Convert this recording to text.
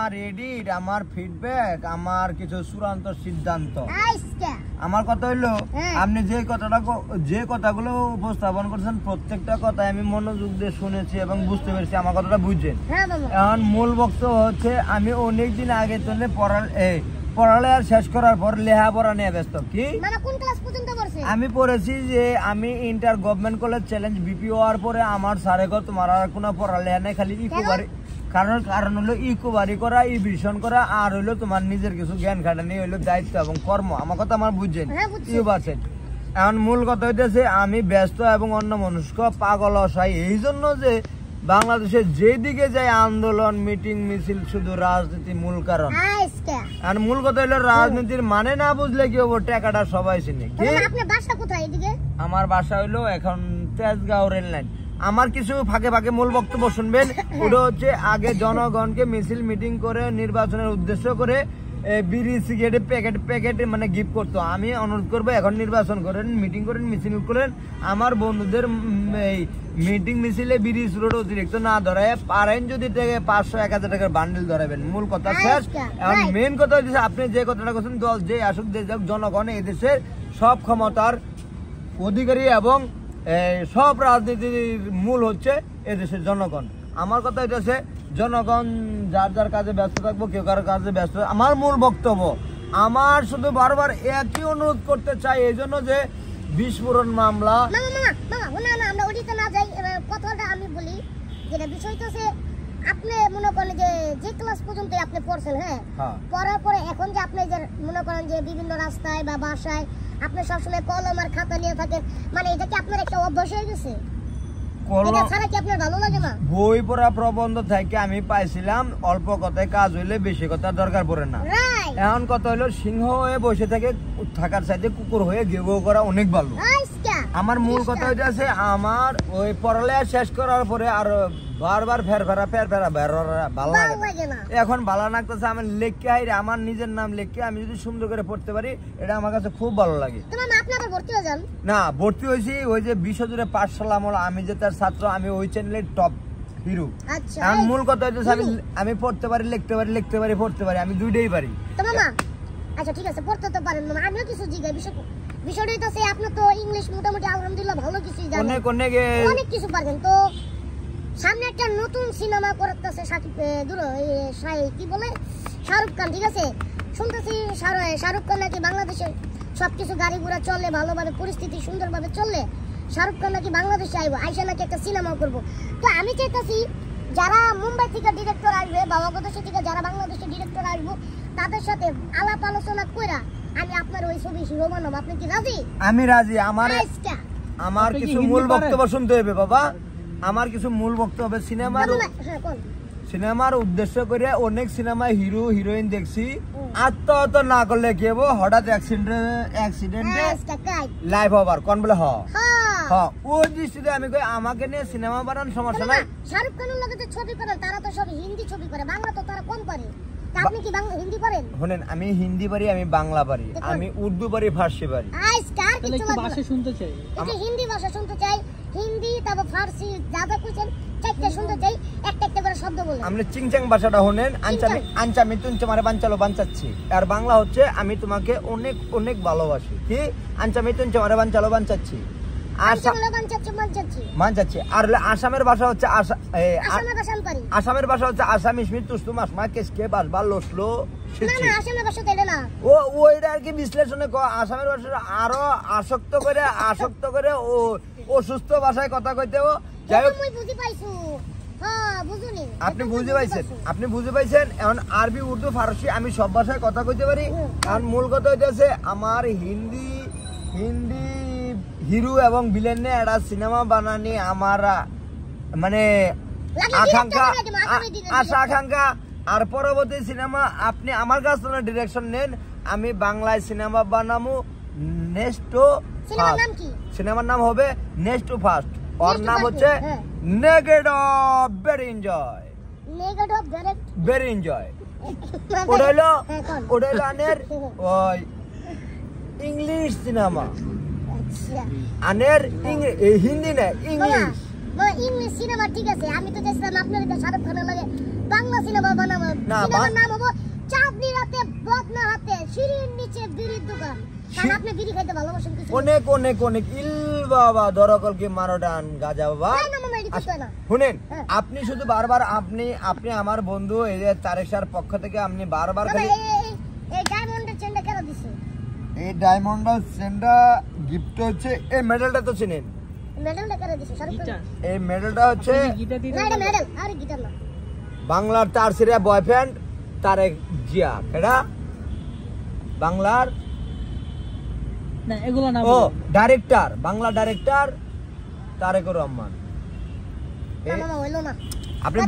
আমার এডিট, আমার ফিডব্যাক, আমার কিছু চূড়ান্ত সিদ্ধান্ত। আমার কথা হইলো আপনি যে কথাগুলো উপস্থাপন করছেন প্রত্যেকটা কথা আমি মনোযোগ দিয়ে শুনেছি এবং বুঝতে পেরেছি। আমার কথাটা বুঝছেন? এখন মূল বক্তব্য হচ্ছে আমি অনেকদিন আগে তুলে পড়ালেখা শেষ করার পর লেখাপড়া নিয়ে ব্যস্ত। কি আমি পড়েছি যে আমি inter government college challenge BP হওয়ার পরে আমার সারে ঘর তোমার আর কোনো পড়ালেখা নেই, খালি ইকোবারি কারণ হলো ইকোবারি করা, ইভিশন করা, আর হইলো তোমার নিজের কিছু জ্ঞান খাটানি হইলো দায়িত্ব এবং কর্ম। আমার কথা আমার বুঝছেন? এখন মূল কথা হইতেছে আমি ব্যস্ত এবং অন্য মনস্ক পাগল অসহায়, এই জন্য যে বাংলাদেশের যেদিকে যায় আন্দোলন মিটিং মিছিল শুধু রাজনীতি মূল কারণ। আর মূল কথা হলো রাজনীতির মানে না বুঝলে কি হবো, টাকাটা সবাই চিনে। আমার বাসা হইলো এখন তেজগাঁও রেল লাইন। আমার কিছু ফাঁকে ফাঁকে মূল বক্তব্য শুনবেন। ওটা হচ্ছে আগে জনগণকে মিছিল মিটিং করে নির্বাচনের উদ্দেশ্য করে বিড়ি সিগারেট প্যাকেট মানে গিফট করতো। আমি অনুরোধ করবো এখন নির্বাচন করেন, মিটিং করেন, মিছিল করেন, আমার বন্ধুদের এই মিটিং মিছিলে বিড়ি সিগারেট অতিরিক্ত না ধরায় পারেন যদি 500-1000 টাকার বান্ডিল ধরাবেন। মূল কথা শেষ। এখন মেন কথা হচ্ছে আপনি যে কথাটা করছেন, দল যে আসুক যে যাক, জনগণ এই দেশের সব ক্ষমতার অধিকারী এবং সব রাজনীতির মূল হচ্ছে এদেশের জনগণ। আমার কথা হচ্ছে জনগণ যার যার কাজে ব্যস্ত থাকবো, কেউ কারোর কাজে ব্যস্ত। আমার মূল বক্তব্য আমার শুধু বারবার একই অনুরোধ করতে চাই, এই জন্য যে বিস্ফোরণ মামলা আমি বলি যেটা বিষয় তো আপনি মনে করেন যে ক্লাস পর্যন্ত আপনি পড়ছেন, পড়ার পরে এখন যে আপনি যে মনে করেন যে বিভিন্ন রাস্তায় বা বাসায় আপনি সবসময় কলম আর খাতা নিয়ে থাকেন, মানে এটা কি আপনার একটা অভ্যাস হয়ে গেছে? বই পড়া প্রবন্ধ থেকে আমি পাইছিলাম অল্প কথায় কাজ হইলে বেশি কথা দরকার পড়ে না। এখন কথা হইলো সিংহ হয়ে বসে থেকে থাকার চাইতে কুকুর হয়ে গেউ করা অনেক ভালো। আমার মূল কথা হইতেছে আমার ওই পড়ালেখা শেষ করার পরে আর বারবার ফেরা ভালো লাগে না। এখন ভালো লাগতেছে আমি লেখকে হাইরে আমার নিজের নাম লেখকে আমি যদি সুন্দর করে পড়তে পারি, এটা আমার কাছে খুব ভালো লাগে। না ভর্তি হয়েছি ওই যে বিশ্বজুড়ে পাঠশালা আমল, আমি যে তার ছাত্র, আমি ওই চ্যানেলের টপ হিরো। মূল কথা হচ্ছে আমি পড়তে পারি, লিখতে পারি, পড়তে পারি, আমি দুইটাই পারি। আচ্ছা ঠিক আছে, পড়তে তো পারেন, আমিও কিছু জিজ্ঞাসা বিষয়টা হচ্ছে আপনি তো ইংলিশ মোটামুটি আলহামদুলিল্লাহ ভালো কিছু জানেন, অনেক কিছু পারেন। তো সামনে একটা নতুন সিনেমা করতেছে কি বলে শাহরুখ খান, ঠিক আছে? শুনতেছি শাহরুখ খান নাকি বাংলাদেশের সবকিছু গাড়ি ঘোড়া চললে ভালোভাবে, পরিস্থিতি সুন্দরভাবে চললে শাহরুখ খান নাকি বাংলাদেশে আইসা নাকি একটা সিনেমা করবো। তো আমি চাইতেছি যারা মুম্বাই থেকে ডিরেক্টর আসবে বা বাংলাদেশ থেকে যারা বাংলাদেশে ডিরেক্টর আসবো তাদের সাথে আলাপ আলোচনা কইরা আমি আপনার ওই ছবি হিরো বানাবো। আপনি কি রাজি? আমি রাজি। আমার কিছু মূল বক্তব্য শুনতে হবে বাবা। আমার কিছু মূল বক্তব্য সিনেমার উদ্দেশ্য করে অনেক সিনেমায় হিরো হিরোইন দেখছি, আত্মহত্যা না করলে কি হবো, হঠাৎ অ্যাক্সিডেন্টে লাইফ ওভার কোন বলে ওই দৃষ্টিতে আমি কই আমাকে নিয়ে সিনেমা বানান সমস্যা নাই। শাহরুখ খানের লগে যে ছবি করে তারা তো সব হিন্দি ছবি করে, বাংলা তো তারা কম পারে। আপনি কি হিন্দি পারেন? শুনেন, আমি হিন্দি পারি, আমি বাংলা পারি, আমি উর্দু পারি, ফার্সি পারি। একটু ভাষা শুনতে চাই, একটু হিন্দি ভাষা শুনতে চাই, হিন্দি তারপর ফার্সি যা যা কইছেন চাইতে শুনতে চাই, একটা করে শব্দ বলেন। আপনি চিংচাং ভাষাটা শুনেন, আনচামি তুনচে মারে বানচালো বানচাচ্ছি, আর বাংলা হচ্ছে আমি তোমাকে অনেক অনেক ভালোবাসি। কি আনচামি তুনচে মারে বানচালো বানচাচ্ছি, আর আসামের ভাষা হচ্ছে আসামিস তুস্তু মাসমা কেসকে বাসবা লসলো ওইটা আর কি বিশ্লেষণে আসামের ভাষা আরো আসক্ত করে ও অসুস্থ ভাষায় কথা কইতেও। যাই হোক আপনি বুঝে পাইছেন। এখন আরবি উর্দু ফারসি আমি সব ভাষায় কথা কইতে পারি। কারণ মূল কথা হইতেছে আমার হিন্দি হিরো এবং ভিলেন নিয়ে একটা সিনেমা বানানি আমার মানে আকাঙ্ক্ষা। আর পরবর্তী সিনেমা আপনি আমার কাছ থেকে ডিরেকশন নেন, আমি বাংলায় সিনেমা বানাবো। সিনেমার নাম হবে নেক্সট টু ফার্স্ট, ওর নাম হচ্ছে নেগেটিভ ভেরি এনজয়। ওটা হলো আনের ওই ইংলিশ সিনেমা, আনের হিন্দি না ইংলিশ। মামা ইংলিশ সিনেমা ঠিক আছে, আমি তো চাইছিলাম আপনার এটা শাহরুখ খানের লাগে বাংলা সিনেমা বানাবো। সিনেমার নাম হবো চাঁদনি রাতে বদনা হাতে সিঁড়ির নিচে বিড়ির দোকান। কারণ আপনি বিড়ি খাইতে ভালোবাসেন কিছু। অনেক অনেক অনেক ইল বাবা দরকল কি মারোডান গাজা বাবা। না মামা এটা ঠিক না। শুনেন, আপনি শুধু বারবার আপনি আমার বন্ধু এই যে তারেক স্যার পক্ষ থেকে আপনি বারবার খালি এই ডায়মন্ডের চেনটা কেন দিছে? এই ডায়মন্ডের চেনটা গিফট হচ্ছে, এই মেডেলটা তো চিনেন? মেডেলটা কেন দিছে শাহরুখ খান? এই মেডেলটা হচ্ছে না এটা মেডেল, আরে গিটার না। বাংলার তার সিরিয়া বয়ফ্রেন্ড তারেক জিয়া, এটা বাংলার না এগুলো না, ও ডাইরেক্টর, বাংলা ডাইরেক্টর তারেকুর রহমান। না মামা হইলো না। আপনি